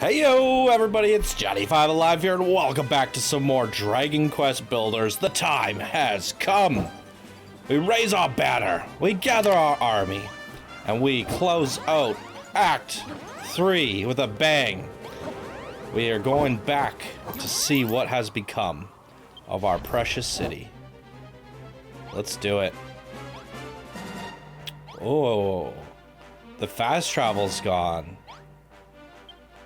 Heyo everybody, it's Johnny5 Alive here and welcome back to some more Dragon Quest Builders. The time has come. We raise our banner, we gather our army, and we close out Act 3 with a bang. We are going back to see what has become of our precious city. Let's do it. Oh, the fast travel's gone.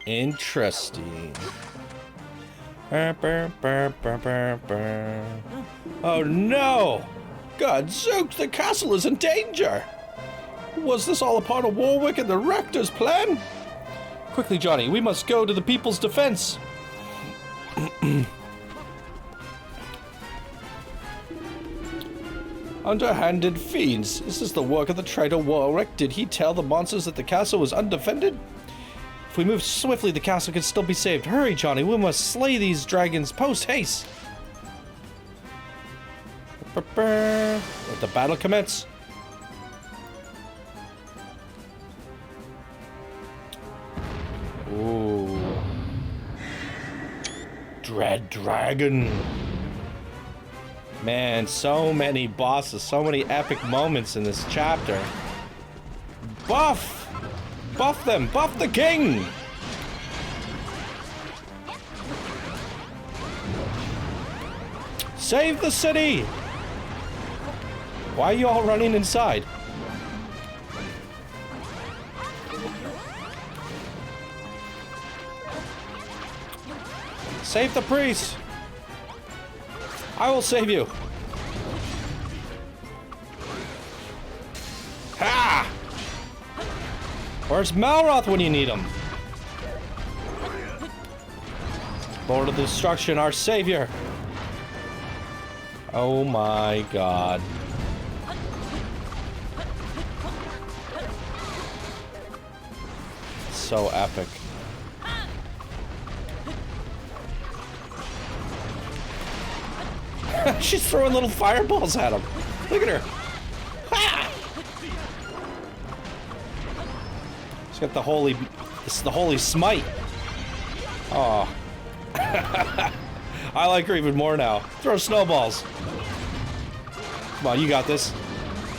Interesting. Oh no! Gadzooks, the castle is in danger! Was this all a part of Warwick and the Rector's plan? Quickly, Johnny, we must go to the people's defense. Underhanded fiends. Is this the work of the traitor Warwick? Did he tell the monsters that the castle was undefended? If we move swiftly, the castle can still be saved. Hurry, Johnny, we must slay these dragons post-haste. Let the battle commence. Ooh. Dread Dragon. Man, so many bosses, so many epic moments in this chapter. Buff! Buff them! Buff the king! Save the city! Why are you all running inside? Save the priest! I will save you! Ha! Where's Malroth when you need him? Lord of Destruction, our savior! Oh my god. So epic. She's throwing little fireballs at him. Look at her. Ha! She's got the holy... This is the holy smite. Oh. I like her even more now. Throw snowballs. Come on, you got this.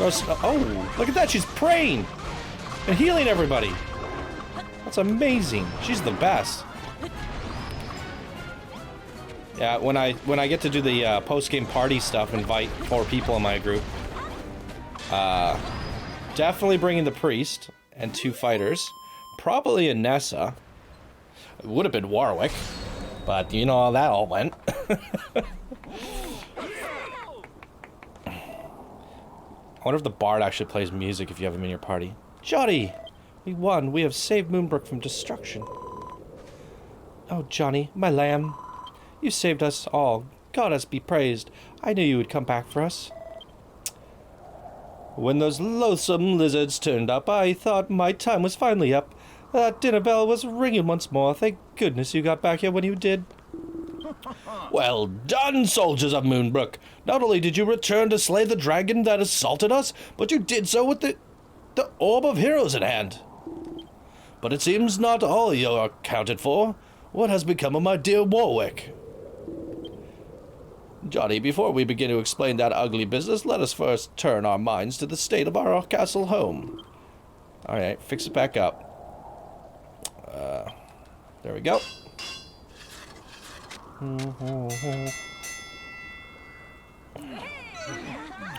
Oh, look at that. She's praying and healing everybody. That's amazing. She's the best. Yeah, when I get to do the post-game party stuff, invite 4 people in my group. Definitely bringing the priest and 2 fighters. Probably a Nessa. It would have been Warwick, but you know how that all went. I wonder if the bard actually plays music if you have him in your party. Johnny! We won. We have saved Moonbrooke from destruction. Oh, Johnny, my lamb. You saved us all. Goddess be praised. I knew you would come back for us. When those loathsome lizards turned up, I thought my time was finally up. That dinner bell was ringing once more. Thank goodness you got back here when you did. Well done, soldiers of Moonbrooke. Not only did you return to slay the dragon that assaulted us, but you did so with the orb of heroes in hand. But it seems not all you are accounted for. What has become of my dear Warwick? Johnny, before we begin to explain that ugly business, let us first turn our minds to the state of our castle home. Alright, fix it back up. There we go.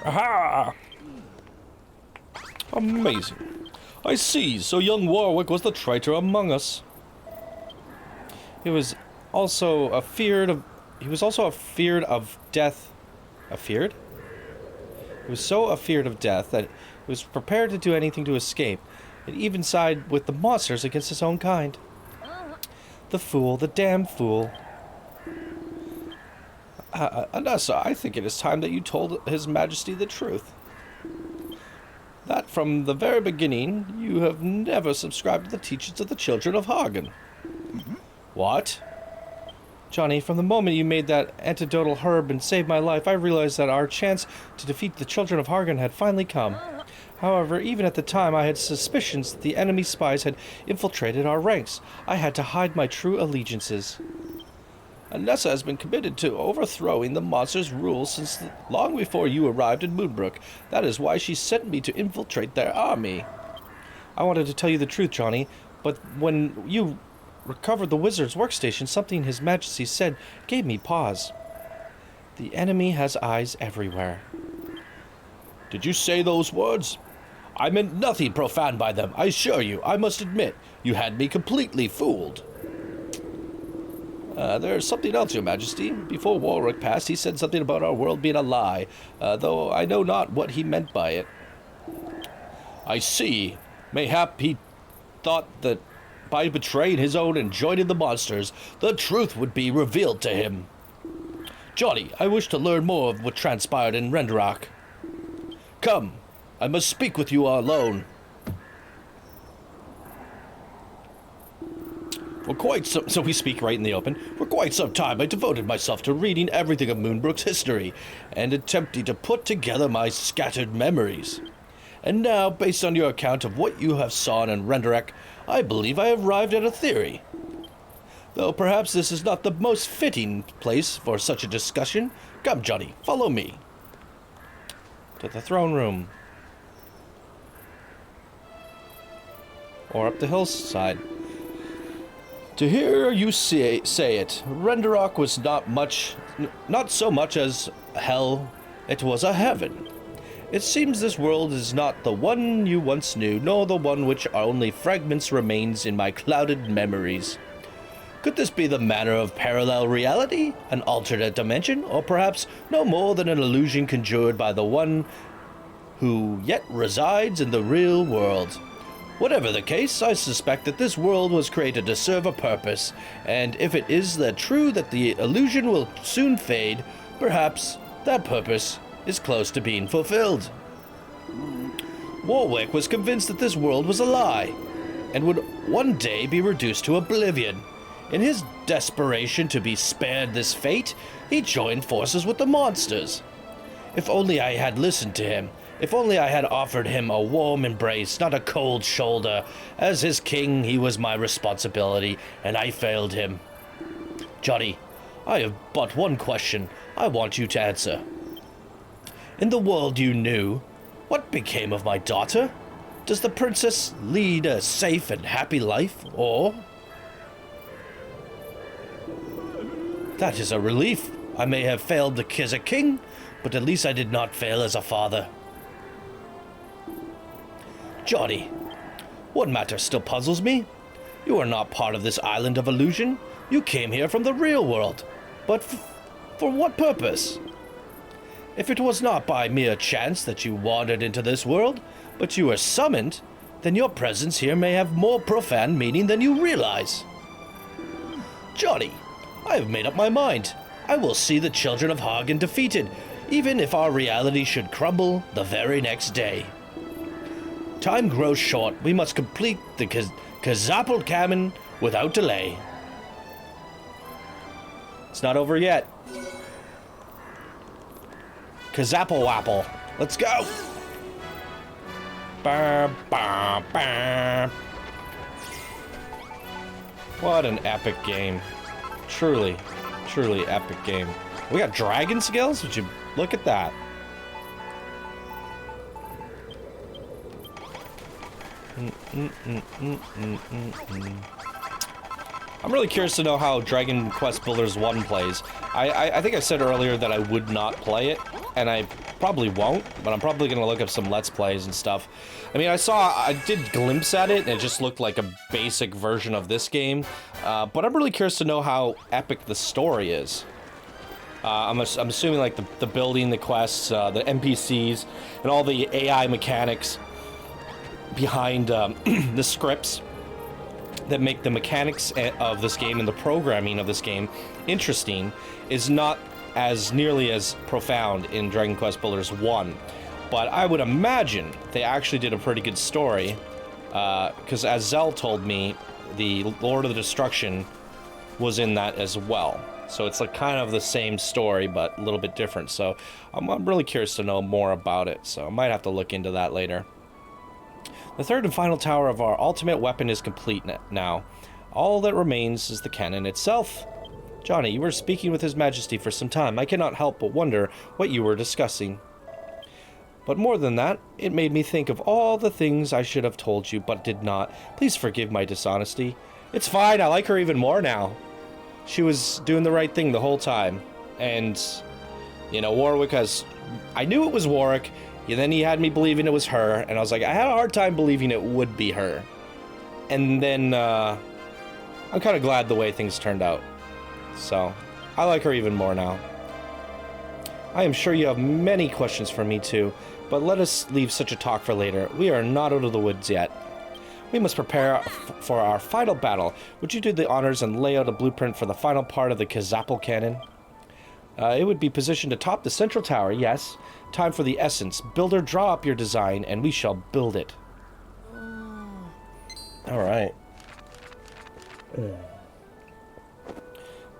Aha! Amazing. I see, so young Warwick was the traitor among us. He was also afeared of death. Afeared? He was so afeared of death that he was prepared to do anything to escape, and even side with the monsters against his own kind. The fool, the damn fool. Anessa, I think it is time that you told His Majesty the truth. That from the very beginning, you have never subscribed to the teachings of the children of Hagen. What? Johnny, from the moment you made that antidotal herb and saved my life, I realized that our chance to defeat the children of Hagen had finally come. However, even at the time, I had suspicions that the enemy spies had infiltrated our ranks. I had to hide my true allegiances. Nessa has been committed to overthrowing the monster's rule since long before you arrived in Moonbrooke. That is why she sent me to infiltrate their army. I wanted to tell you the truth, Johnny, but when you recovered the wizard's workstation, something His Majesty said gave me pause. The enemy has eyes everywhere. Did you say those words? I meant nothing profound by them, I assure you. I must admit, you had me completely fooled. There's something else, Your Majesty. Before Warwick passed, he said something about our world being a lie, though I know not what he meant by it. I see. Mayhap he thought that by betraying his own and joining the monsters, the truth would be revealed to him. Johnny, I wish to learn more of what transpired in Renderak. Come, I must speak with you alone. So we speak right in the open. For quite some time, I devoted myself to reading everything of Moonbrooke's history and attempting to put together my scattered memories. And now, based on your account of what you have saw in Renderak, I believe I have arrived at a theory. Though perhaps this is not the most fitting place for such a discussion. Come, Johnny, follow me. To the throne room. Or up the hillside. To hear you say it, Renderak was not so much as hell, it was a heaven. It seems this world is not the one you once knew, nor the one which only fragments remains in my clouded memories. Could this be the manner of parallel reality, an alternate dimension, or perhaps no more than an illusion conjured by the one who yet resides in the real world? Whatever the case, I suspect that this world was created to serve a purpose, and if it is true that the illusion will soon fade, perhaps that purpose is close to being fulfilled. Warwick was convinced that this world was a lie, and would one day be reduced to oblivion. In his desperation to be spared this fate, he joined forces with the monsters. If only I had listened to him. If only I had offered him a warm embrace, not a cold shoulder. As his king, he was my responsibility, and I failed him. Johnny, I have but one question I want you to answer. In the world you knew, what became of my daughter? Does the princess lead a safe and happy life, or... That is a relief. I may have failed as a king, but at least I did not fail as a father. Johnny, one matter still puzzles me. You are not part of this island of illusion. You came here from the real world. But for what purpose? If it was not by mere chance that you wandered into this world, but you were summoned, then your presence here may have more profound meaning than you realize. Johnny, I have made up my mind. I will see the children of Hagen defeated, even if our reality should crumble the very next day. Time grows short. We must complete the Kazapal Canon without delay. It's not over yet. Kazapal Wapple. Let's go. Bah, bah, bah. What an epic game. Truly, truly epic game. We got dragon skills? Would you look at that? I'm really curious to know how Dragon Quest Builders 1 plays. I think I said earlier that I would not play it, and I probably won't, but I'm probably going to look up some Let's Plays and stuff. I mean, I did glimpse at it, and it just looked like a basic version of this game, but I'm really curious to know how epic the story is. I'm assuming like the building, the quests, the NPCs, and all the AI mechanics behind the scripts that make the mechanics of this game and the programming of this game interesting is not as nearly as profound in Dragon Quest Builders 1. But I would imagine they actually did a pretty good story, because as Zell told me, the Lord of the Destruction was in that as well. So it's like kind of the same story, but a little bit different. So I'm really curious to know more about it, so I might have to look into that later. The third and final tower of our ultimate weapon is complete now. All that remains is the cannon itself. Johnny, you were speaking with His Majesty for some time. I cannot help but wonder what you were discussing. But more than that, it made me think of all the things I should have told you, but did not. Please forgive my dishonesty. It's fine, I like her even more now. She was doing the right thing the whole time. And, you know, Warwick has... I knew it was Warwick, and then he had me believing it was her, and I was like, I had a hard time believing it would be her. And then, I'm kind of glad the way things turned out. So, I like her even more now. I am sure you have many questions for me too, but let us leave such a talk for later. We are not out of the woods yet. We must prepare for our final battle. Would you do the honors and lay out a blueprint for the final part of the Kazapal cannon? It would be positioned atop the central tower, yes. Time for the essence. Builder, draw up your design, and we shall build it. Alright.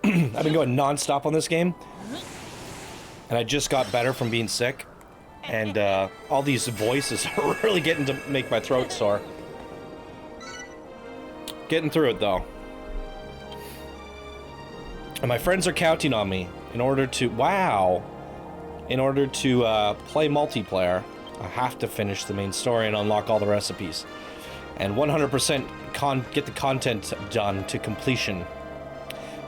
I've been going non-stop on this game. And I just got better from being sick. And all these voices are really getting to make my throat sore. Getting through it, though. And my friends are counting on me in order to... Wow! In order to play multiplayer, I have to finish the main story and unlock all the recipes. And 100% get the content done to completion.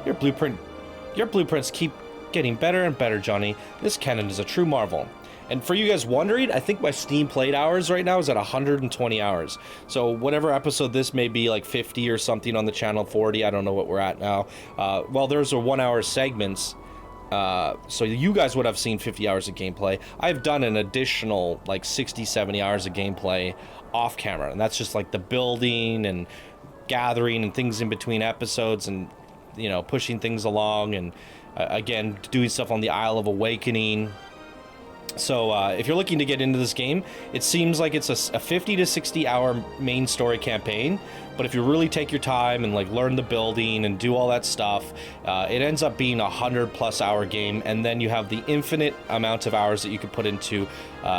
Your blueprints keep getting better and better, Johnny. This cannon is a true marvel. And for you guys wondering, I think my Steam played hours right now is at 120 hours. So whatever episode this may be, like 50 or something on the channel, 40, I don't know what we're at now. Well, there's a 1 hour segments. So you guys would have seen 50 hours of gameplay. I've done an additional like 60, 70 hours of gameplay off camera. And that's just like the building and gathering and things in between episodes and, you know, pushing things along and again, doing stuff on the Isle of Awakening. So if you're looking to get into this game, it seems like it's a 50 to 60 hour main story campaign. But if you really take your time and like learn the building and do all that stuff, it ends up being a 100+ hour game. And then you have the infinite amount of hours that you could put into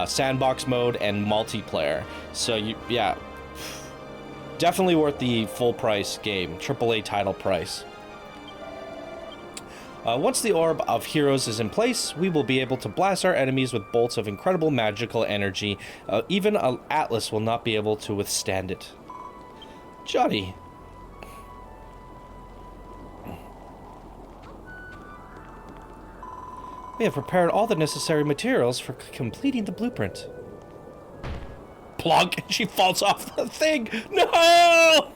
sandbox mode and multiplayer. So yeah, definitely worth the full price game, AAA title price. Once the Orb of Heroes is in place, we will be able to blast our enemies with bolts of incredible magical energy. Even Atlas will not be able to withstand it. Johnny. We have prepared all the necessary materials for completing the blueprint. Plonk! She falls off the thing! No!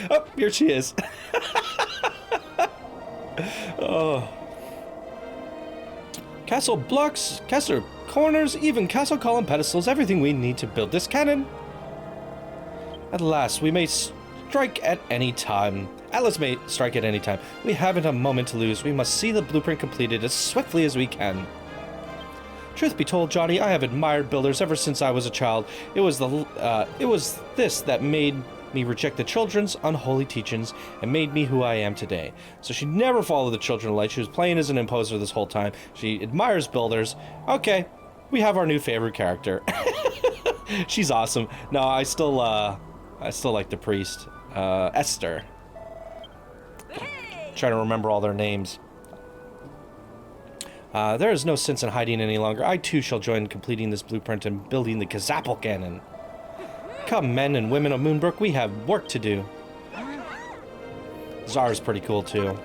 Oh, here she is. Oh. Castle blocks, castle corners, even castle column pedestals, everything we need to build this cannon. At last, we may strike at any time. Atlas may strike at any time. We haven't a moment to lose. We must see the blueprint completed as swiftly as we can. Truth be told, Johnny, I have admired builders ever since I was a child. It was this that made me reject the children's unholy teachings and made me who I am today. So she never followed the children of light. She was playing as an imposter this whole time. She admires builders. Okay, we have our new favorite character. She's awesome. No, I still like the priest. Esther. Trying to remember all their names. There is no sense in hiding any longer. I too shall join completing this blueprint and building the Kazapal cannon. Come, men and women of Moonbrooke, we have work to do. Zara's pretty cool, too.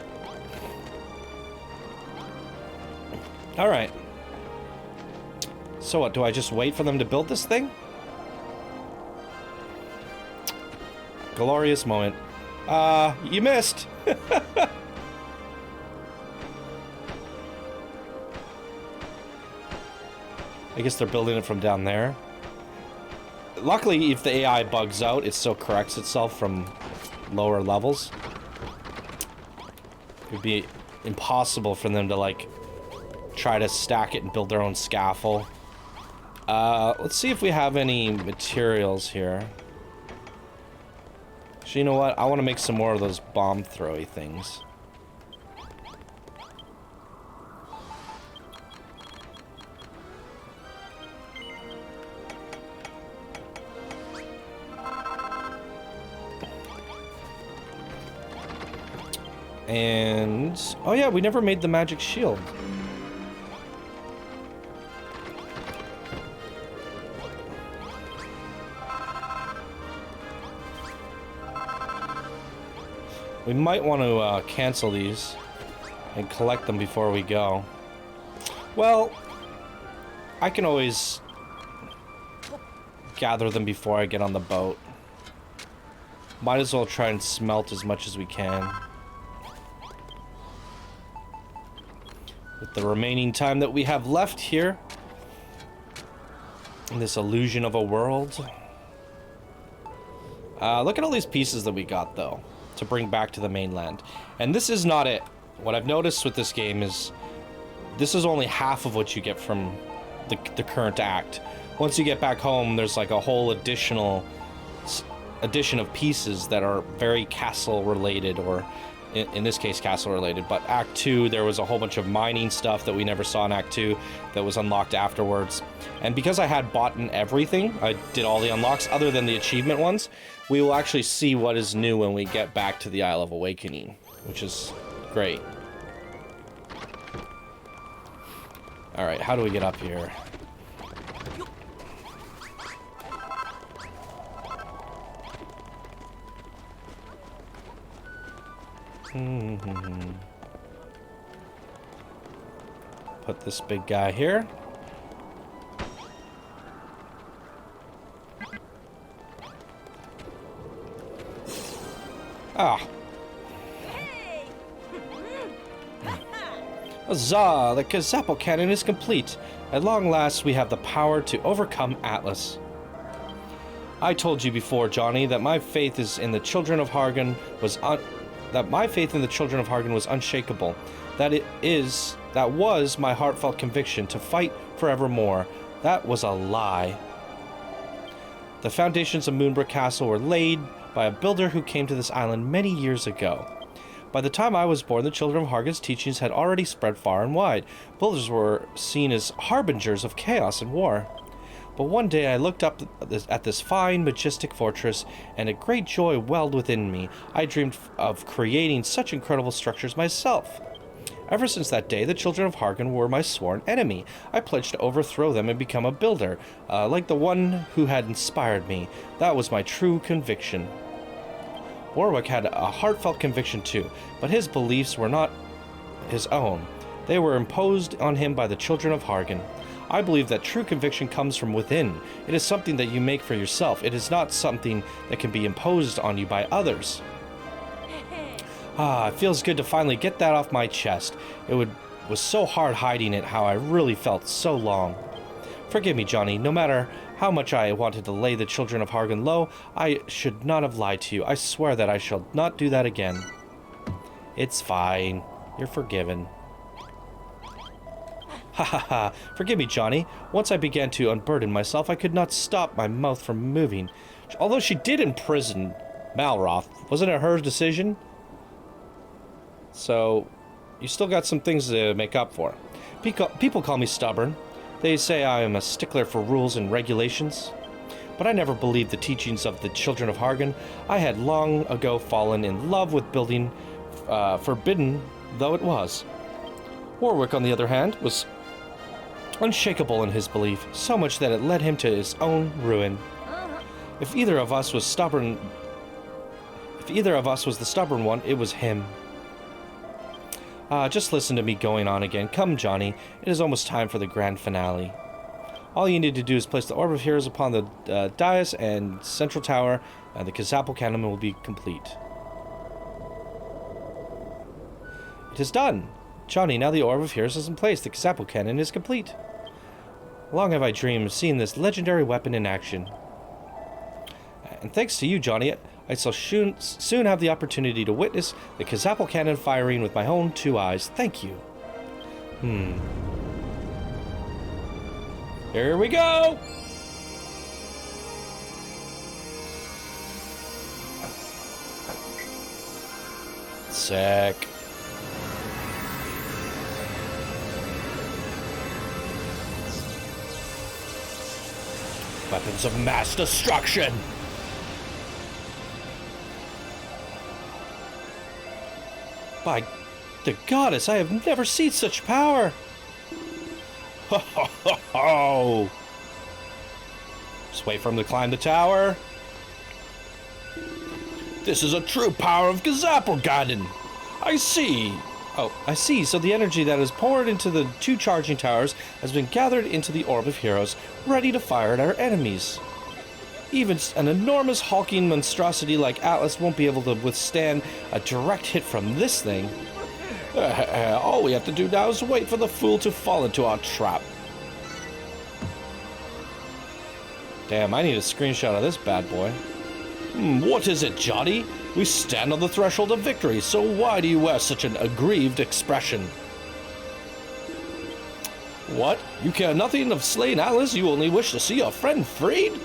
Alright. So what, do I just wait for them to build this thing? Glorious moment. You missed! I guess they're building it from down there. Luckily, if the AI bugs out, it still corrects itself from lower levels. It would be impossible for them to, like, try to stack it and build their own scaffold. Let's see if we have any materials here. Actually, you know what? I want to make some more of those bomb throwy things. And... oh yeah, we never made the magic shield. We might want to cancel these and collect them before we go. Well, I can always gather them before I get on the boat. Might as well try and smelt as much as we can. With the remaining time that we have left here in this illusion of a world. Look at all these pieces that we got, though, to bring back to the mainland. And this is not it. What I've noticed with this game is this is only half of what you get from the current act. Once you get back home, there's like a whole addition of pieces that are very castle related, or in this case castle related. But Act 2, there was a whole bunch of mining stuff that we never saw in Act 2 that was unlocked afterwards. And because I had bought in everything, I did all the unlocks other than the achievement ones, we will actually see what is new when we get back to the Isle of Awakening, which is great. Alright, how do we get up here? Put this big guy here. Ah. Huzzah! The Kazapo cannon is complete. At long last, we have the power to overcome Atlas. I told you before, Johnny, that my faith in the children of Hargan was unshakable. That was my heartfelt conviction to fight forevermore. That was a lie. The foundations of Moonbrooke Castle were laid by a builder who came to this island many years ago. By the time I was born, the children of Hargan's teachings had already spread far and wide. Builders were seen as harbingers of chaos and war. But one day I looked up at this fine, majestic fortress, and a great joy welled within me. I dreamed of creating such incredible structures myself. Ever since that day, the children of Hargan were my sworn enemy. I pledged to overthrow them and become a builder, like the one who had inspired me. That was my true conviction. Warwick had a heartfelt conviction too, but his beliefs were not his own. They were imposed on him by the children of Hargan. I believe that true conviction comes from within. It is something that you make for yourself. It is not something that can be imposed on you by others. It feels good to finally get that off my chest. It was so hard hiding it, how I really felt so long. Forgive me, Johnny. No matter how much I wanted to lay the children of Hargan low, I should not have lied to you. I swear that I shall not do that again. It's fine. You're forgiven. Ha ha ha. Forgive me, Johnny. Once I began to unburden myself, I could not stop my mouth from moving. Although she did imprison Malroth, wasn't it her decision? So, you still got some things to make up for. People call me stubborn. They say I am a stickler for rules and regulations. But I never believed the teachings of the children of Hargan. I had long ago fallen in love with building, forbidden though it was. Warwick, on the other hand, was unshakable in his belief, so much that it led him to his own ruin. If either of us was the stubborn one, it was him. Just listen to me going on again. Come, Johnny. It is almost time for the grand finale. All you need to do is place the Orb of Heroes upon the dais and central tower, and the Kazapo cannon will be complete. It is done. Johnny, now the Orb of Heroes is in place. The Kazapo cannon is complete. Long have I dreamed of seeing this legendary weapon in action. And thanks to you, Johnny, I shall soon have the opportunity to witness the Kazapo cannon firing with my own two eyes. Thank you. Here we go! Sick. Weapons of mass destruction! By the goddess, I have never seen such power! Ho ho ho ho! Just wait for him to climb the tower. This is a true power of Gazaporgaden. I see. Oh, I see. So the energy that is poured into the 2 charging towers has been gathered into the Orb of Heroes, ready to fire at our enemies. Even an enormous hulking monstrosity like Atlas won't be able to withstand a direct hit from this thing. All we have to do now is wait for the fool to fall into our trap. Damn, I need a screenshot of this bad boy. What is it, Johnny? We stand on the threshold of victory, so why do you wear such an aggrieved expression? What? You care nothing of slain Atlas? You only wish to see your friend freed?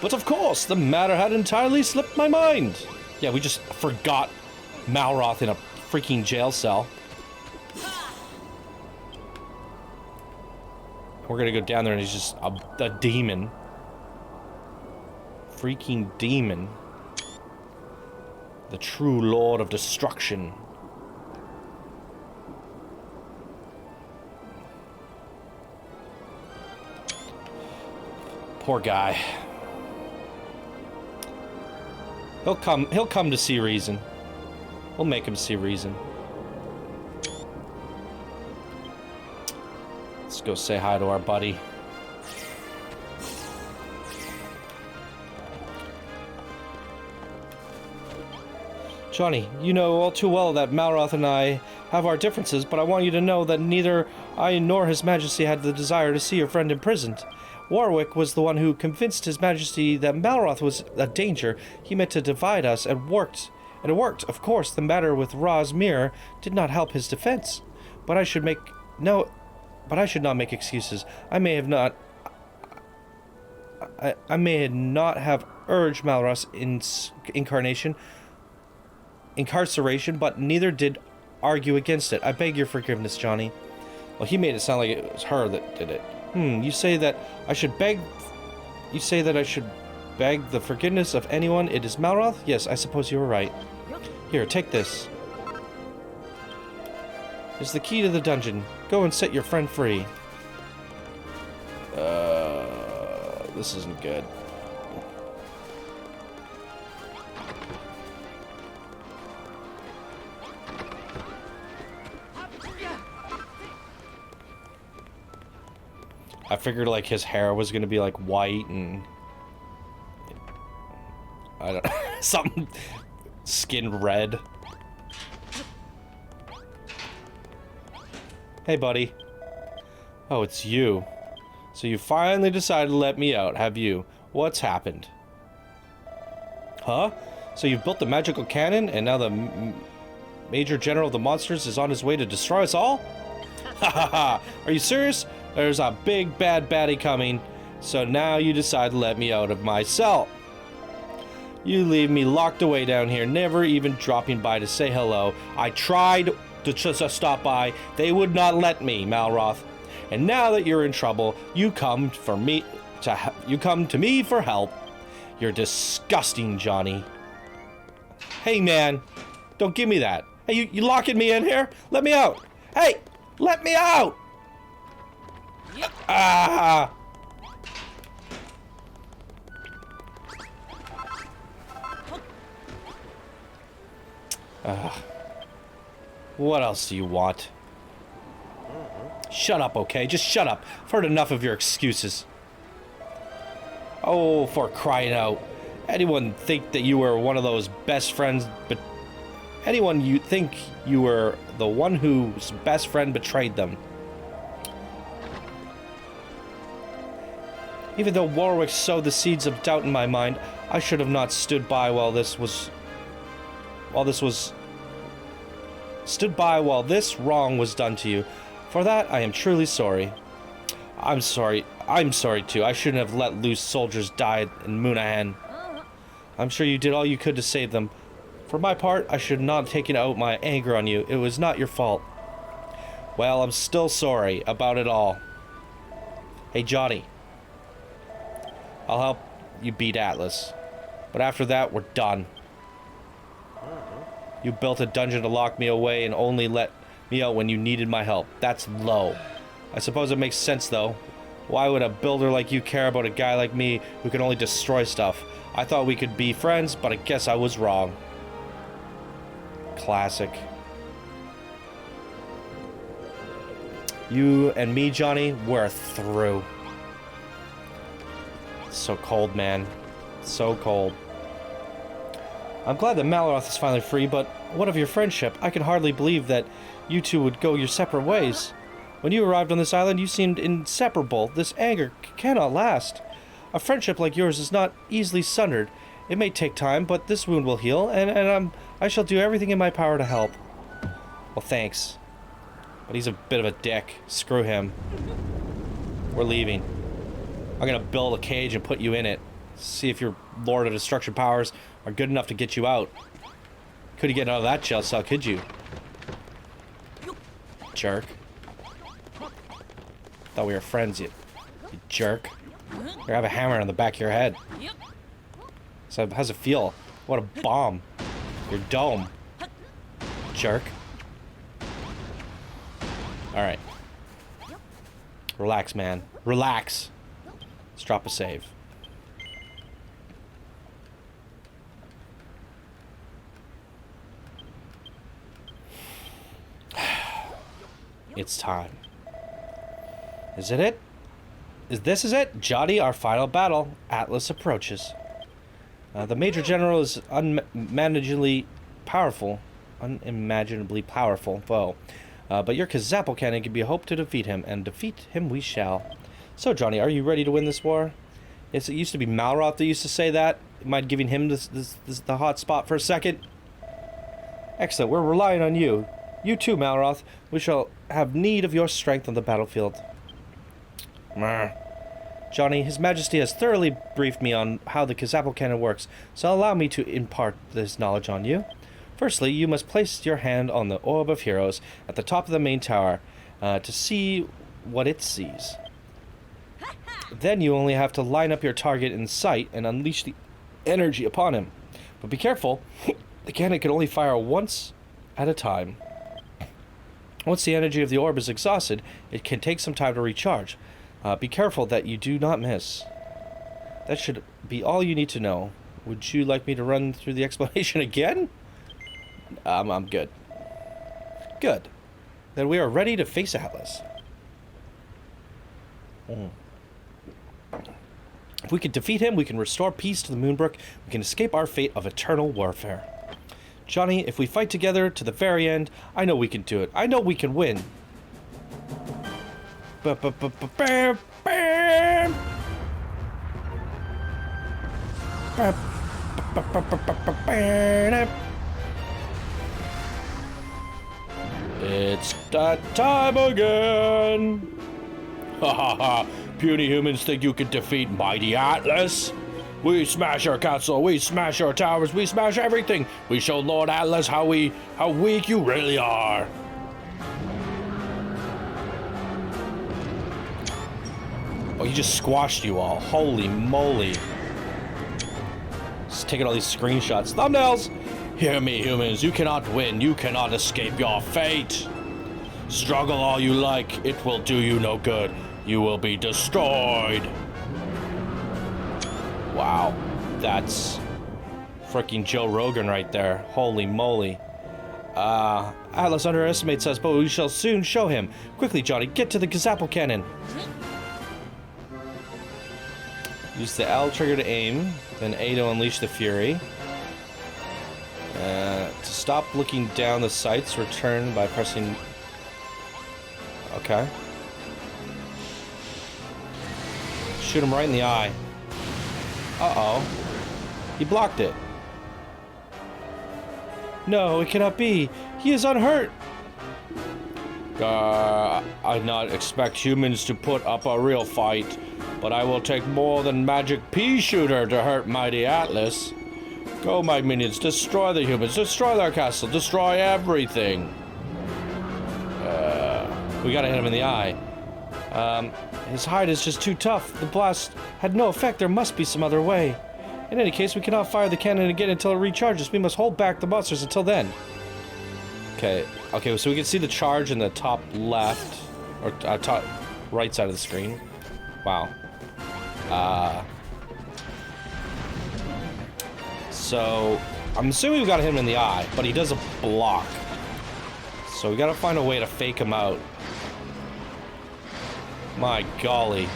But of course, the matter had entirely slipped my mind. Yeah, we just forgot Malroth in a freaking jail cell. We're gonna go down there and he's just a demon. Freaking demon. The true Lord of Destruction. Poor guy. He'll come to see reason. We'll make him see reason. Let's go say hi to our buddy. Johnny, you know all too well that Malroth and I have our differences, but I want you to know that neither I nor His Majesty had the desire to see your friend imprisoned. Warwick was the one who convinced His Majesty that Malroth was a danger. He meant to divide us, and it worked. Of course, the matter with Ra's mirror did not help his defense. But I should not make excuses. I may not have urged Malroth's incarceration, but neither did argue against it. I beg your forgiveness, Johnny. Well, he made it sound like it was her that did it. You say that I should beg the forgiveness of anyone. It is Malroth? Yes, I suppose you were right. Here, take this. It's the key to the dungeon. Go and set your friend free. This isn't good. I figured like his hair was gonna be like white and I don't know, something skin red. Hey, buddy. Oh, it's you. So you finally decided to let me out, have you? What's happened? Huh? So you've built the magical cannon and now the Major General of the Monsters is on his way to destroy us all? Ha ha ha! Are you serious? There's a big bad baddie coming, so now you decide to let me out of my cell. You leave me locked away down here, never even dropping by to say hello. I tried to just stop by. They would not let me, Malroth. And now that you're in trouble, you come to me for help. You're disgusting, Johnny. Hey, man, don't give me that. Hey, you locking me in here? Let me out. Hey, let me out. Ah! What else do you want? Shut up, okay? Just shut up. I've heard enough of your excuses. Oh, for crying out. Anyone think that you were one of those best friends, but anyone you think you were the one whose best friend betrayed them. Even though Warwick sowed the seeds of doubt in my mind, I should have not stood by while this wrong was done to you. For that, I am truly sorry. I'm sorry too. I shouldn't have let loose soldiers die in Moonahan. I'm sure you did all you could to save them. For my part, I should not have taken out my anger on you. It was not your fault. Well, I'm still sorry about it all. Hey, Johnny. I'll help you beat Atlas. But after that, we're done. You built a dungeon to lock me away and only let me out when you needed my help. That's low. I suppose it makes sense, though. Why would a builder like you care about a guy like me who can only destroy stuff? I thought we could be friends, but I guess I was wrong. Classic. You and me, Johnny, we're through. It's so cold, man. So cold. I'm glad that Malroth is finally free, but what of your friendship? I can hardly believe that you two would go your separate ways. When you arrived on this island, you seemed inseparable. This anger cannot last. A friendship like yours is not easily sundered. It may take time, but this wound will heal, and I shall do everything in my power to help. Well, thanks. But he's a bit of a dick. Screw him. We're leaving. I'm gonna build a cage and put you in it. See if your Lord of Destruction powers are good enough to get you out. Couldn't get out of that jail cell, could you? Jerk. Thought we were friends, you jerk. You have a hammer on the back of your head. So how's it feel? What a bomb. Your dome. Jerk. Alright. Relax, man. Relax. Let's drop a save. It's time. Is it? Is it? Johnny, our final battle. Atlas approaches. The Major General is unimaginably powerful foe. But your Kazapple cannon can be hoped to defeat him, and defeat him we shall. So, Johnny, are you ready to win this war? Yes, it used to be Malroth that used to say that. Mind giving him the hot spot for a second? Excellent, we're relying on you. You too, Malroth. We shall have need of your strength on the battlefield. Johnny, His Majesty has thoroughly briefed me on how the Kazapple cannon works, so allow me to impart this knowledge on you. Firstly, you must place your hand on the Orb of Heroes at the top of the main tower to see what it sees. Then you only have to line up your target in sight and unleash the energy upon him. But be careful, the cannon can only fire once at a time. Once the energy of the orb is exhausted, it can take some time to recharge. Be careful that you do not miss. That should be all you need to know. Would you like me to run through the explanation again? I'm good. Good. Then we are ready to face Atlas. If we can defeat him, we can restore peace to the Moonbrooke. We can escape our fate of eternal warfare. Johnny, if we fight together to the very end, I know we can do it. I know we can win. It's that time again! Ha ha ha! Puny humans think you can defeat mighty Atlas? We smash our castle, we smash our towers, we smash everything! We show Lord Atlas how weak you really are! Oh, he just squashed you all. Holy moly. Just taking all these screenshots. Thumbnails! Hear me, humans. You cannot win. You cannot escape your fate. Struggle all you like. It will do you no good. You will be destroyed. Wow. That's freaking Joe Rogan right there. Holy moly. Atlas underestimates us, but we shall soon show him. Quickly, Johnny, get to the Kazapple cannon. Use the L trigger to aim, then A to unleash the fury. To stop looking down the sights, return by pressing... Okay. Shoot him right in the eye. Uh-oh. He blocked it. No, it cannot be. He is unhurt. I not expect humans to put up a real fight, but I will take more than magic pea shooter to hurt mighty Atlas. Go, my minions, destroy the humans, destroy their castle, destroy everything. We gotta hit him in the eye. His hide is just too tough. The blast had no effect. There must be some other way. In any case, we cannot fire the cannon again until it recharges. We must hold back the monsters until then. Okay, so we can see the charge in the top left, or top right side of the screen. Wow. So, I'm assuming we gotta hit him in the eye, but he does a block. So we gotta find a way to fake him out. My golly.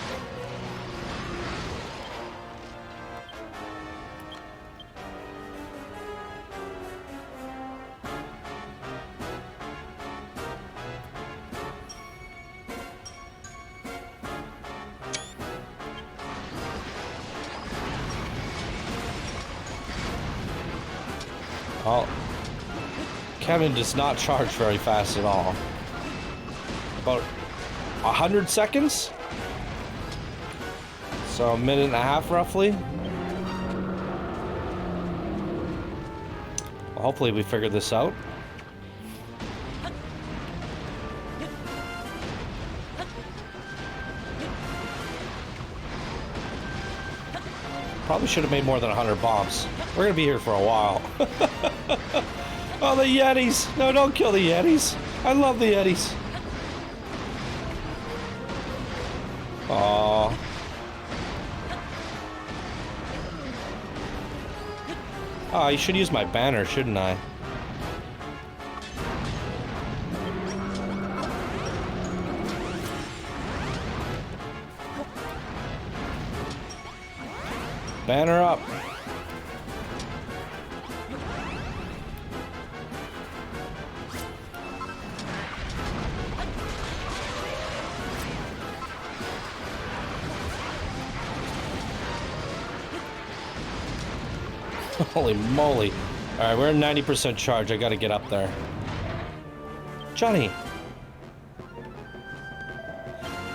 Well, Kevin does not charge very fast at all. About 100 seconds? So a minute and a half roughly. Well, hopefully we figured this out. Probably should have made more than 100 bombs. We're gonna be here for a while. Oh, the Yetis! No, don't kill the Yetis. I love the Yetis. Aww. Oh, I should use my banner, shouldn't I? Banner up. Holy moly. Alright, we're at 90% charge. I gotta get up there. Johnny!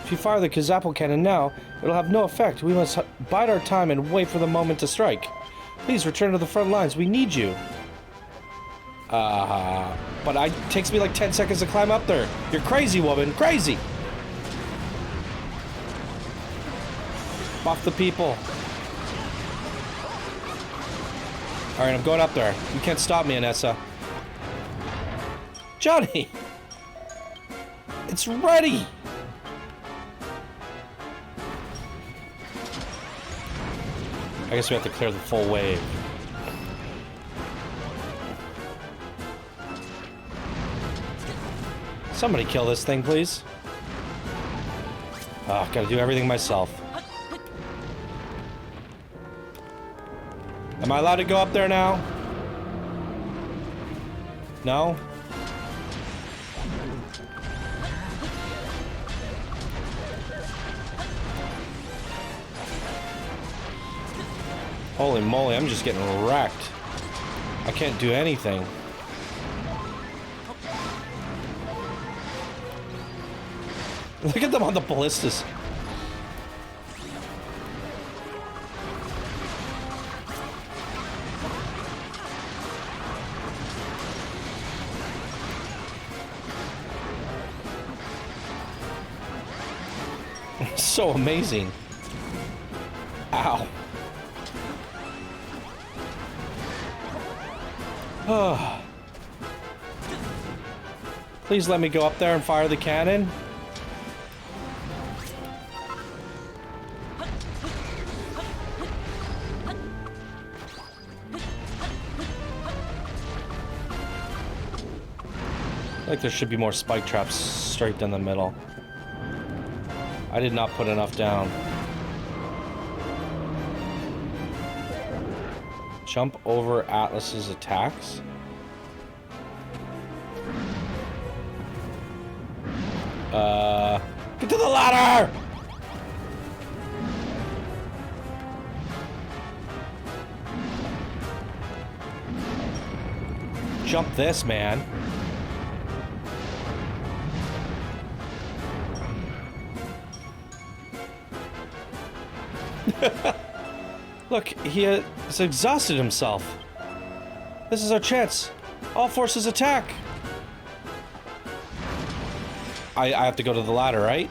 If you fire the Kazapple cannon now, it'll have no effect. We must bide our time and wait for the moment to strike. Please return to the front lines. We need you. But it takes me like 10 seconds to climb up there. You're crazy, woman. Crazy! Buff the people. Alright, I'm going up there. You can't stop me, Anessa. Johnny! It's ready! I guess we have to clear the full wave. Somebody kill this thing, please. Oh, gotta do everything myself. Am I allowed to go up there now? No? Holy moly, I'm just getting wrecked. I can't do anything. Look at them on the ballistas. So amazing. Ow. Oh. Please let me go up there and fire the cannon. Like there should be more spike traps straight down the middle. I did not put enough down. Jump over Atlas's attacks. Get to the ladder! Jump this, man. Look, he has exhausted himself. This is our chance. All forces attack. I have to go to the ladder, right?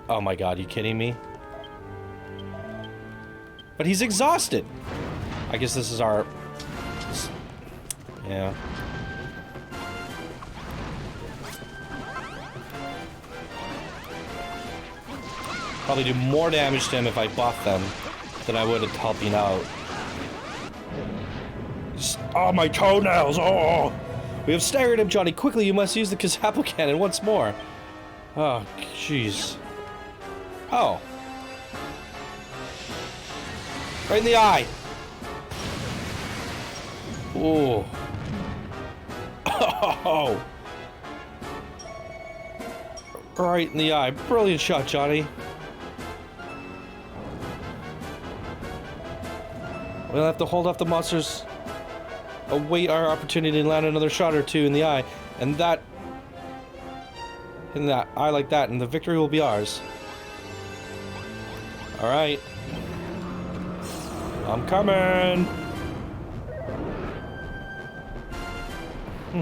Oh my god, you kidding me? But he's exhausted. I guess this is our... Yeah. Probably do more damage to him if I buff them than I would at helping out. Oh, my toenails! Oh! We have staggered him, Johnny. Quickly, you must use the Kazapo cannon once more. Oh, jeez. Oh. Right in the eye. Oh. Oh. Right in the eye. Brilliant shot, Johnny. We'll have to hold off the monsters. Await our opportunity to land another shot or two in the eye. And that... in that eye like that. And the victory will be ours. Alright. I'm coming! Do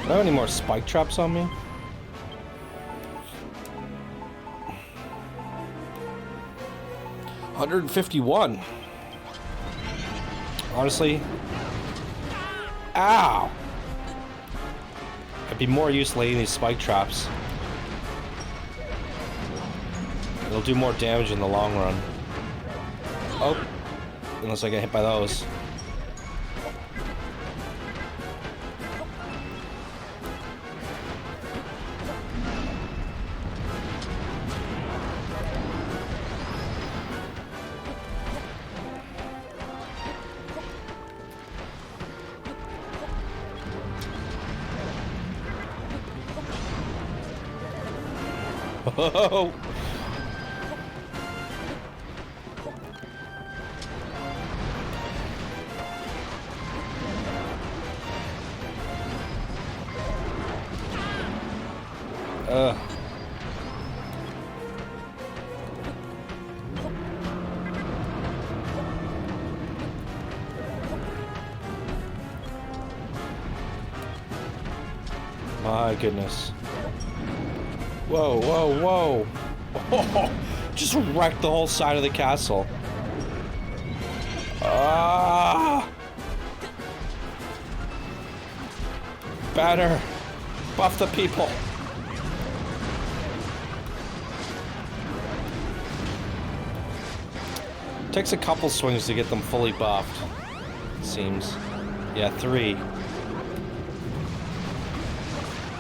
I have any more spike traps on me? $151. Honestly. Ow! I'd be more used to laying these spike traps. It'll do more damage in the long run. Oh. Unless I get hit by those. Oh! My goodness. Whoa, whoa, whoa. Oh, just wrecked the whole side of the castle. Ah! Better. Buff the people. Takes a couple swings to get them fully buffed. It seems. Yeah, 3.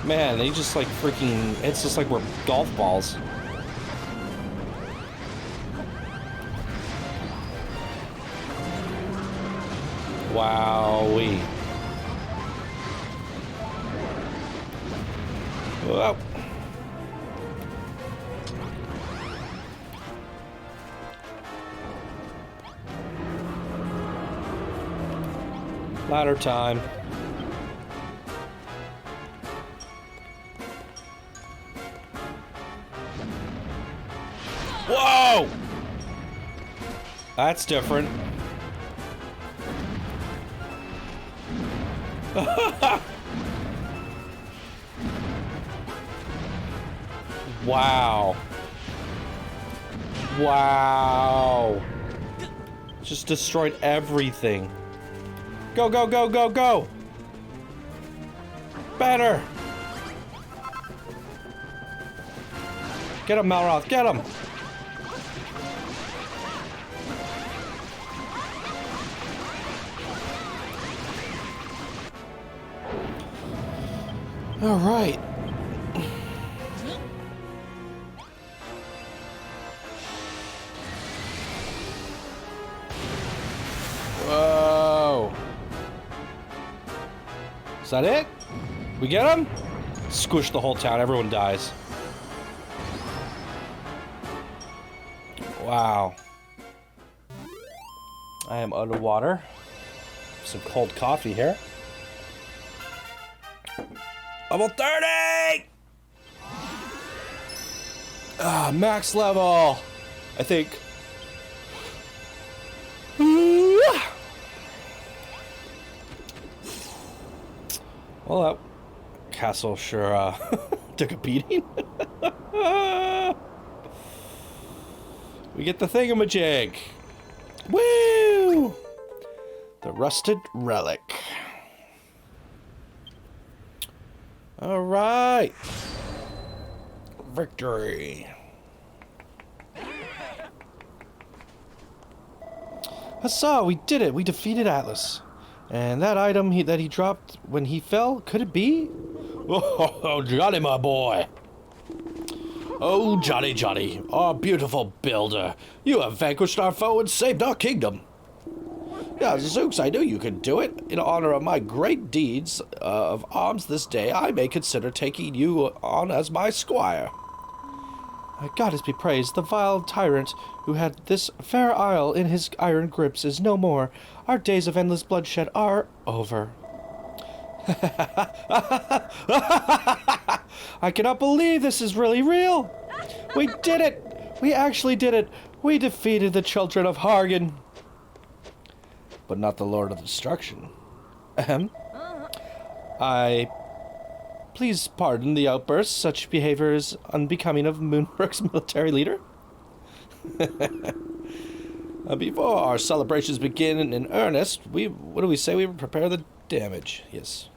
Man, they just like freaking... It's just like we're golf balls. Wowee. Whoa. Ladder time. Whoa! That's different. Wow. Wow. Just destroyed everything. Go, go, go, go, go! Better! Get him, Malroth, get him! All right. Whoa. Is that it? We get him? Squish the whole town. Everyone dies. Wow. I am underwater. Some cold coffee here. Level 30! Ah, max level! I think. Well, that castle sure Took a beating. We get the thingamajig. Woo! The rusted relic. All right. Victory. Huzzah, we did it. We defeated Atlas. And that item that he dropped when he fell, could it be? Oh, Johnny, my boy. Oh, Johnny, Johnny, our beautiful builder. You have vanquished our foe and saved our kingdom. Yeah, Zooks, I knew you could do it. In honor of my great deeds of arms this day, I may consider taking you on as my squire. Goddess be praised, the vile tyrant who had this fair isle in his iron grips is no more. Our days of endless bloodshed are over. I cannot believe this is really real. We did it. We actually did it. We defeated the children of Hargan. But not the Lord of Destruction. Ahem. Please pardon the outburst. Such behavior is unbecoming of Moonbrooke's military leader. Before our celebrations begin in earnest, what do we say? We prepare the damage. Yes.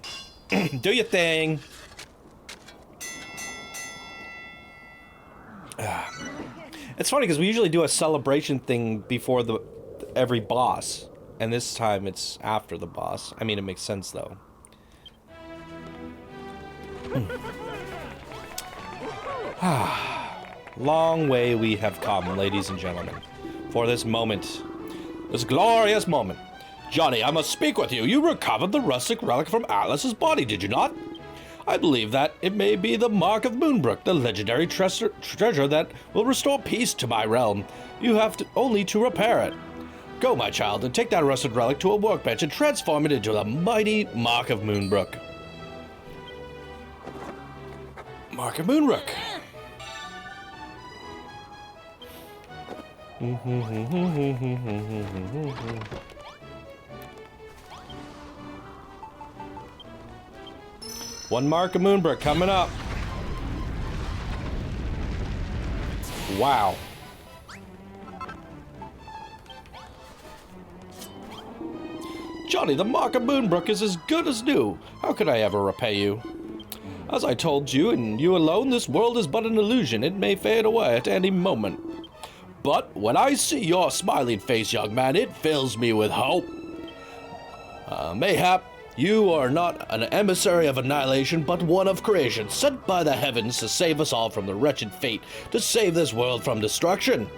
Do your thing. It's funny because we usually do a celebration thing before every boss, and this time it's after the boss. I mean, it makes sense though. Long way we have come, ladies and gentlemen, for this moment, this glorious moment. Johnny, I must speak with you. You recovered the rustic relic from Atlas's body, did you not? I believe that it may be the mark of Moonbrooke, the legendary treasure that will restore peace to my realm. You have only to repair it. Go, my child, and take that rusted relic to a workbench and transform it into the mighty Mark of Moonbrooke. Mark of Moonbrooke. One Mark of Moonbrooke coming up. Wow. Johnny, the Mark of Moonbrooke is as good as new. How could I ever repay you? As I told you, and you alone, this world is but an illusion. It may fade away at any moment. But when I see your smiling face, young man, it fills me with hope. Mayhap you are not an emissary of annihilation, but one of creation, sent by the heavens to save us all from the wretched fate, to save this world from destruction.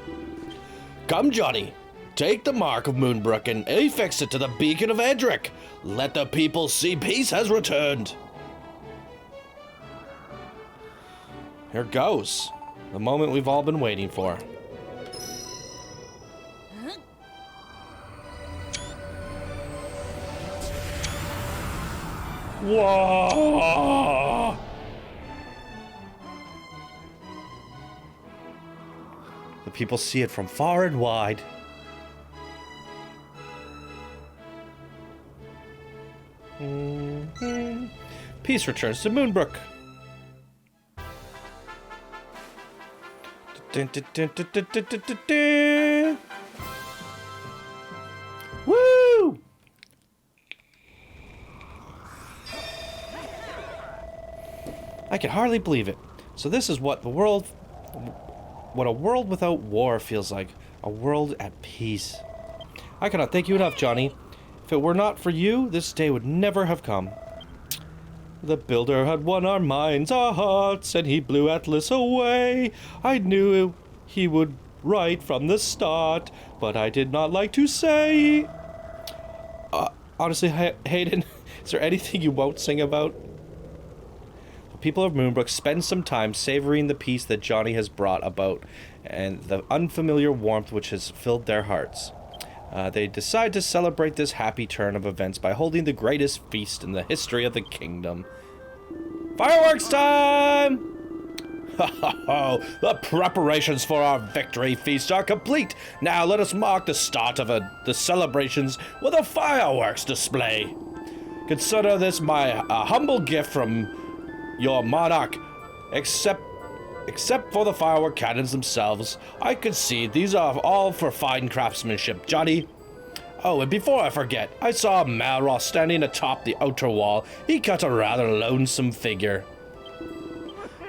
Come, Johnny, take the Mark of Moonbrooke and affix it to the beacon of Edric. Let the people see peace has returned. Here goes. The moment we've all been waiting for. Whoa! The people see it from far and wide. Peace returns to Moonbrooke. Woo! I can hardly believe it. So this is what a world without war feels like. A world at peace. I cannot thank you enough, Johnny. If it were not for you, this day would never have come. The builder had won our minds, our hearts, and he blew Atlas away. I knew he would right from the start, but I did not like to say. Honestly, Hayden, is there anything you won't sing about? The people of Moonbrooke spend some time savoring the peace that Johnny has brought about and the unfamiliar warmth which has filled their hearts. They decide to celebrate this happy turn of events by holding the greatest feast in the history of the kingdom. Fireworks time! The preparations for our victory feast are complete. Now let us mark the start of the celebrations with a fireworks display. Consider this my humble gift from your monarch, Except for the firework cannons themselves, I could see these are all for fine craftsmanship, Johnny. Oh, and before I forget, I saw Malroth standing atop the outer wall. He cut a rather lonesome figure.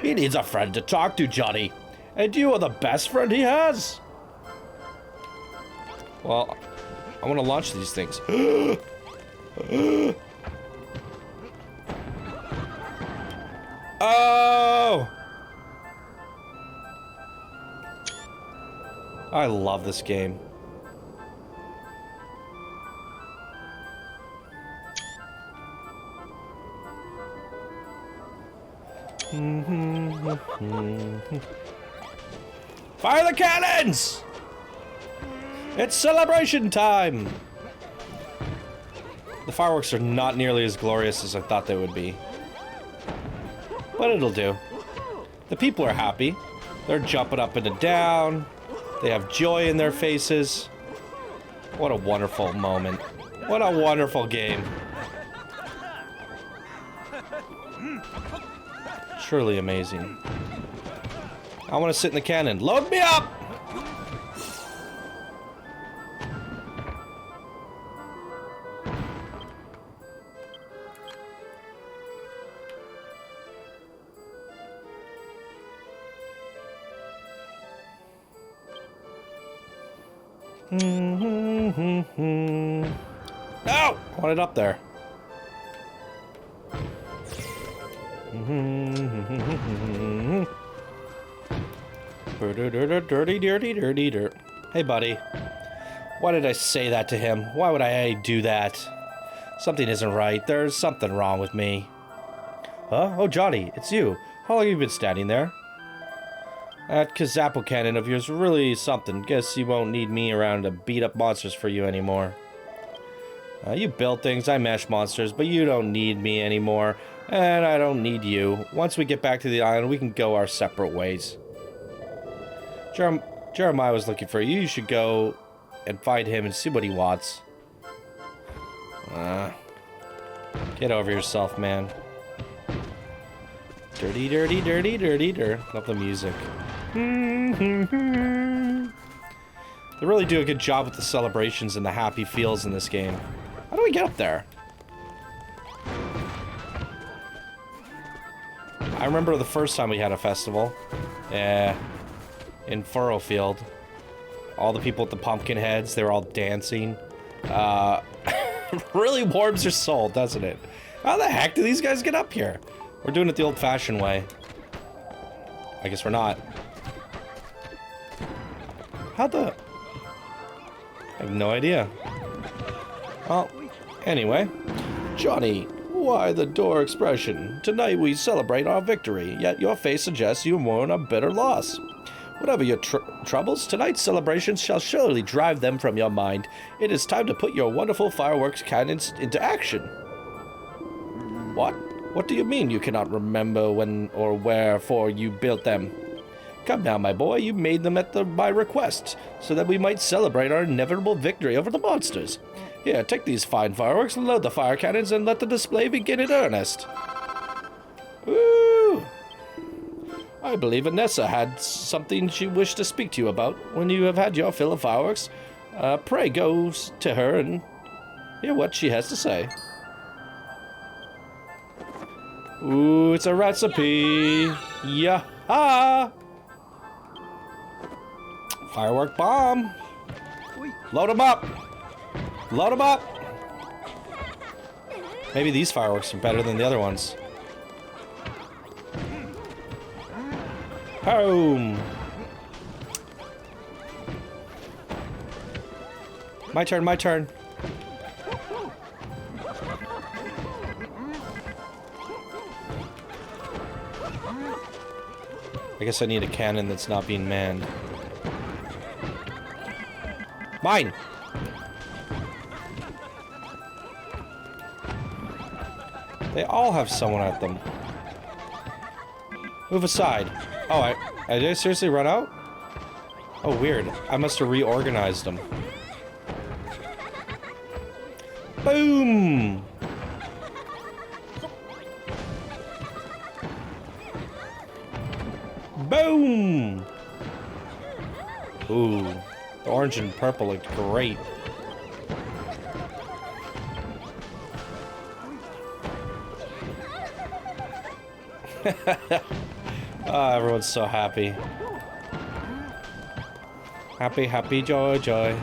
He needs a friend to talk to, Johnny. And you are the best friend he has. Well, I want to launch these things. Oh! I love this game. Fire the cannons! It's celebration time! The fireworks are not nearly as glorious as I thought they would be. But it'll do. The people are happy. They're jumping up and down. They have joy in their faces. What a wonderful moment. What a wonderful game. Truly amazing. I want to sit in the cannon. Load me up! No! I want it up there. Dirty, dirty, dirty, dirt. Hey, buddy. Why did I say that to him? Why would I do that? Something isn't right. There's something wrong with me. Huh? Oh, Johnny, it's you. How long have you been standing there? That Kazapo cannon of yours really something. Guess you won't need me around to beat up monsters for you anymore. You build things, I mash monsters, but you don't need me anymore. And I don't need you. Once we get back to the island, we can go our separate ways. Jeremiah was looking for you. You should go and find him and see what he wants. Get over yourself, man. Dirty, dirty, dirty, dirty, dirt. Love the music. They really do a good job with the celebrations and the happy feels in this game. How do we get up there? I remember the first time we had a festival. Yeah. In Furrowfield. All the people with the pumpkin heads, they were all dancing. Really warms your soul, doesn't it? How the heck do these guys get up here? We're doing it the old-fashioned way. I guess we're not. How the... I have no idea. Well, anyway. Johnny, why the door expression? Tonight we celebrate our victory, yet your face suggests you mourn a bitter loss. Whatever your troubles, tonight's celebrations shall surely drive them from your mind. It is time to put your wonderful fireworks cannons into action. What? What do you mean you cannot remember when or wherefore you built them? Come now, my boy, you made them at my request, so that we might celebrate our inevitable victory over the monsters. Here, take these fine fireworks, load the fire cannons, and let the display begin in earnest. Woo! I believe Vanessa had something she wished to speak to you about. When you have had your fill of fireworks, pray go to her and hear what she has to say. Ooh, it's a recipe. Yeah-ha! Firework bomb. Load them up. Load them up. Maybe these fireworks are better than the other ones. Boom. My turn, my turn. I guess I need a cannon that's not being manned. Mine! They all have someone at them. Move aside. Oh, did I seriously run out? Oh, weird. I must have reorganized them. Boom! Boom! Ooh, the orange and purple looked great. Ah, everyone's so happy. Happy, happy, joy, joy.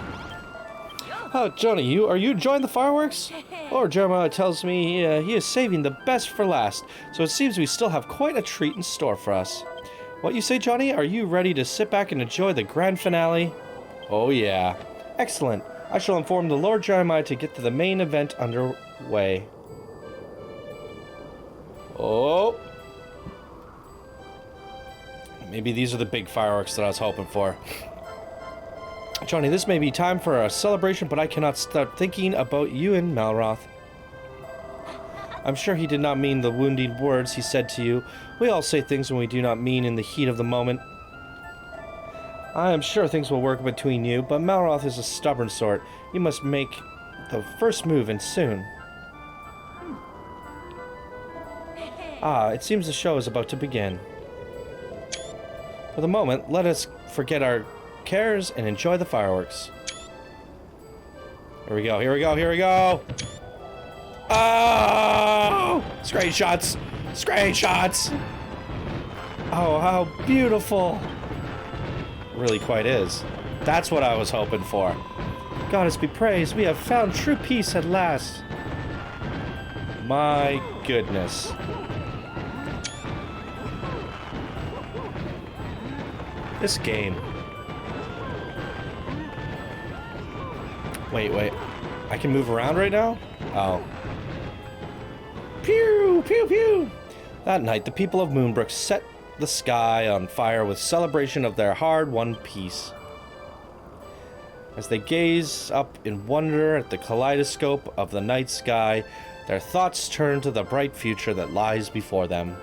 Oh, Johnny, are you enjoying the fireworks? Lord Jeremiah tells me he is saving the best for last, so it seems we still have quite a treat in store for us. What you say, Johnny? Are you ready to sit back and enjoy the grand finale? Oh, yeah. Excellent. I shall inform the Lord Jeremiah to get to the main event underway. Oh. Maybe these are the big fireworks that I was hoping for. Johnny, this may be time for a celebration, but I cannot stop thinking about you and Malroth. I'm sure he did not mean the wounding words he said to you. We all say things when we do not mean in the heat of the moment. I am sure things will work between you, but Malroth is a stubborn sort. You must make the first move, and soon. Ah, it seems the show is about to begin. For the moment, let us forget our cares and enjoy the fireworks. Here we go, here we go, here we go! Oh! Screenshots! Screenshots! Oh, how beautiful! It really quite is. That's what I was hoping for. Goddess be praised, we have found true peace at last. My goodness. This game. Wait. I can move around right now? Oh. Pew! Pew! Pew! That night, the people of Moonbrooke set the sky on fire with celebration of their hard-won peace. As they gaze up in wonder at the kaleidoscope of the night sky, their thoughts turn to the bright future that lies before them.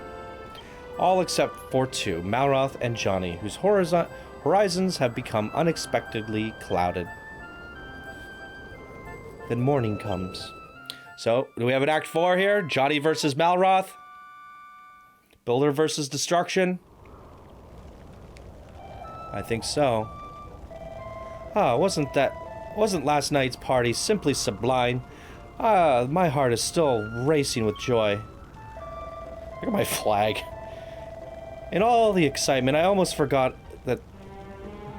All except for two, Malroth and Johnny, whose horizons have become unexpectedly clouded. Then morning comes. So, do we have an Act 4 here? Johnny versus Malroth? Builder versus Destruction? I think so. Ah, wasn't last night's party simply sublime? Ah, my heart is still racing with joy. Look at my flag. In all the excitement, I almost forgot that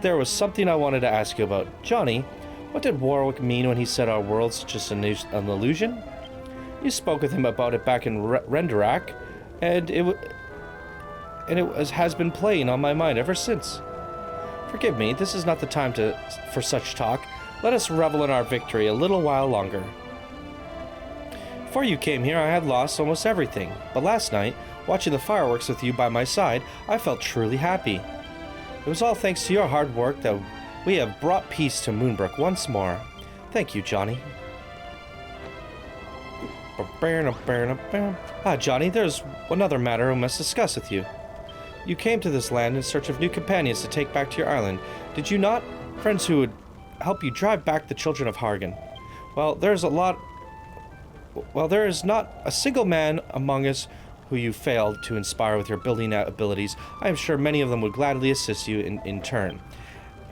there was something I wanted to ask you about. Johnny, what did Warwick mean when he said our world's just an illusion? You spoke with him about it back in Renderak, and has been playing on my mind ever since. Forgive me, this is not the time for such talk. Let us revel in our victory a little while longer. Before you came here, I had lost almost everything, but last night, watching the fireworks with you by my side, I felt truly happy. It was all thanks to your hard work that we have brought peace to Moonbrooke once more. Thank you, Johnny. Ah, Johnny, there's another matter I must discuss with you. You came to this land in search of new companions to take back to your island, did you not? Friends who would help you drive back the children of Hargan. Well, there is not a single man among us who you failed to inspire with your building abilities. I am sure many of them would gladly assist you in turn.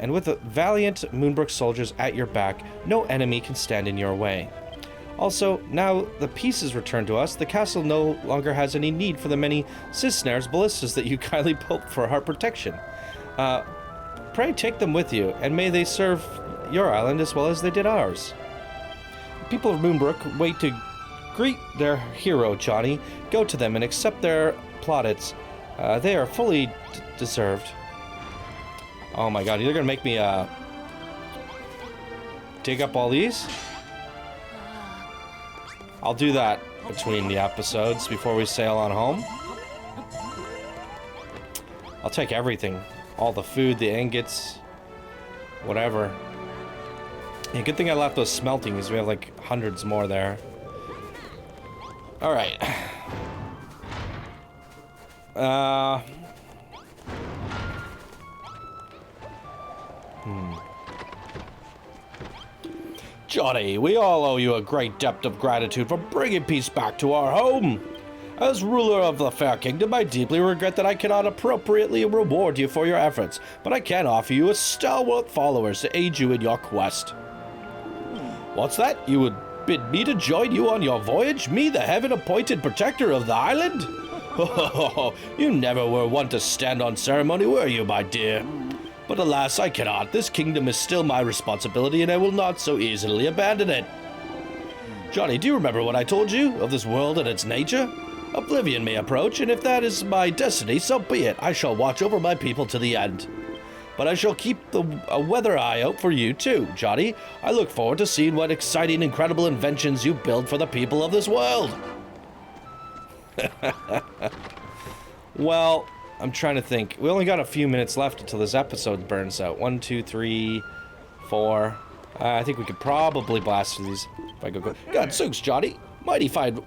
And with the valiant Moonbrooke soldiers at your back, no enemy can stand in your way. Also, now the peace is returned to us, the castle no longer has any need for the many cisnares ballistas that you kindly built for our protection. Pray take them with you, and may they serve your island as well as they did ours. The people of Moonbrooke wait to greet their hero, Johnny. Go to them and accept their plaudits. They are fully deserved. Oh my god, you're gonna make me dig up all these? I'll do that between the episodes before we sail on home. I'll take everything. All the food, the ingots, whatever. Yeah, good thing I left those smelting because we have like hundreds more there. Alright. Johnny, we all owe you a great debt of gratitude for bringing peace back to our home. As ruler of the Fair Kingdom, I deeply regret that I cannot appropriately reward you for your efforts, but I can offer you a stalwart followers to aid you in your quest. What's that? You would bid me to join you on your voyage? Me, the heaven-appointed protector of the island? You never were one to stand on ceremony, were you, my dear? But alas, I cannot. This kingdom is still my responsibility, and I will not so easily abandon it. Johnny, do you remember what I told you of this world and its nature? Oblivion may approach, and if that is my destiny, so be it. I shall watch over my people to the end. But I shall keep a weather eye out for you too, Johnny. I look forward to seeing what exciting, incredible inventions you build for the people of this world. Well, I'm trying to think. We only got a few minutes left until this episode burns out. 1, 2, 3, 4. I think we could probably blast through these. If I go. God sakes, Johnny. Mighty fine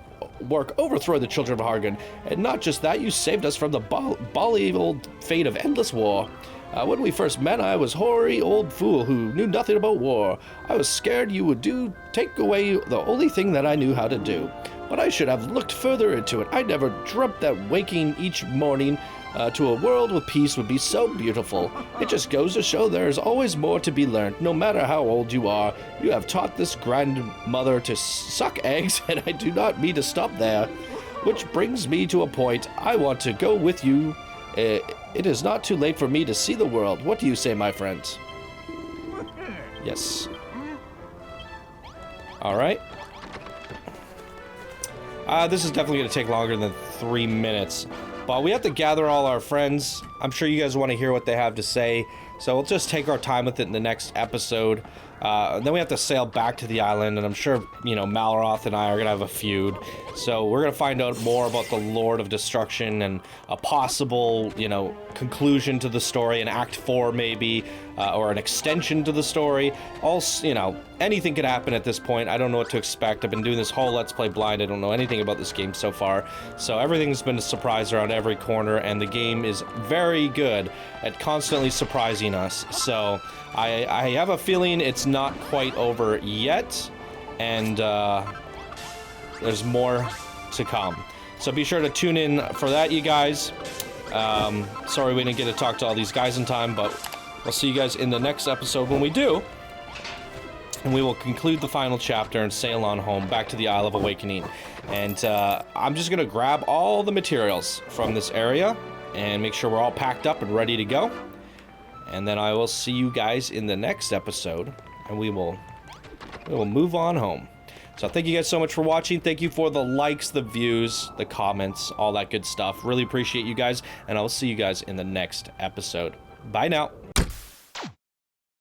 work overthrowing the children of Hargan. And not just that, you saved us from the bally old fate of endless war. When we first met, I was hoary old fool who knew nothing about war. I was scared you would take away the only thing that I knew how to do. But I should have looked further into it. I never dreamt that waking each morning to a world with peace would be so beautiful. It just goes to show there is always more to be learned, no matter how old you are. You have taught this grandmother to suck eggs, and I do not mean to stop there. Which brings me to a point. I want to go with you. It is not too late for me to see the world. What do you say, my friends? Yes. All right. This is definitely going to take longer than 3 minutes. But we have to gather all our friends. I'm sure you guys want to hear what they have to say. So we'll just take our time with it in the next episode. Then we have to sail back to the island. And I'm sure, you know, Malroth and I are going to have a feud. So we're going to find out more about the Lord of Destruction and a possible, you know, conclusion to the story. An Act 4 maybe. Or an extension to the story. Also, you know, anything could happen at this point. I don't know what to expect. I've been doing this whole Let's Play blind. I don't know anything about this game so far. So everything's been a surprise around every corner, and the game is very good at constantly surprising us. So I have a feeling it's not quite over yet, and there's more to come. So be sure to tune in for that, you guys. Sorry we didn't get to talk to all these guys in time, but I'll see you guys in the next episode when we do. And we will conclude the final chapter and sail on home back to the Isle of Awakening. And I'm just going to grab all the materials from this area and make sure we're all packed up and ready to go. And then I will see you guys in the next episode, and we will move on home. So thank you guys so much for watching. Thank you for the likes, the views, the comments, all that good stuff. Really appreciate you guys, and I'll see you guys in the next episode. Bye now.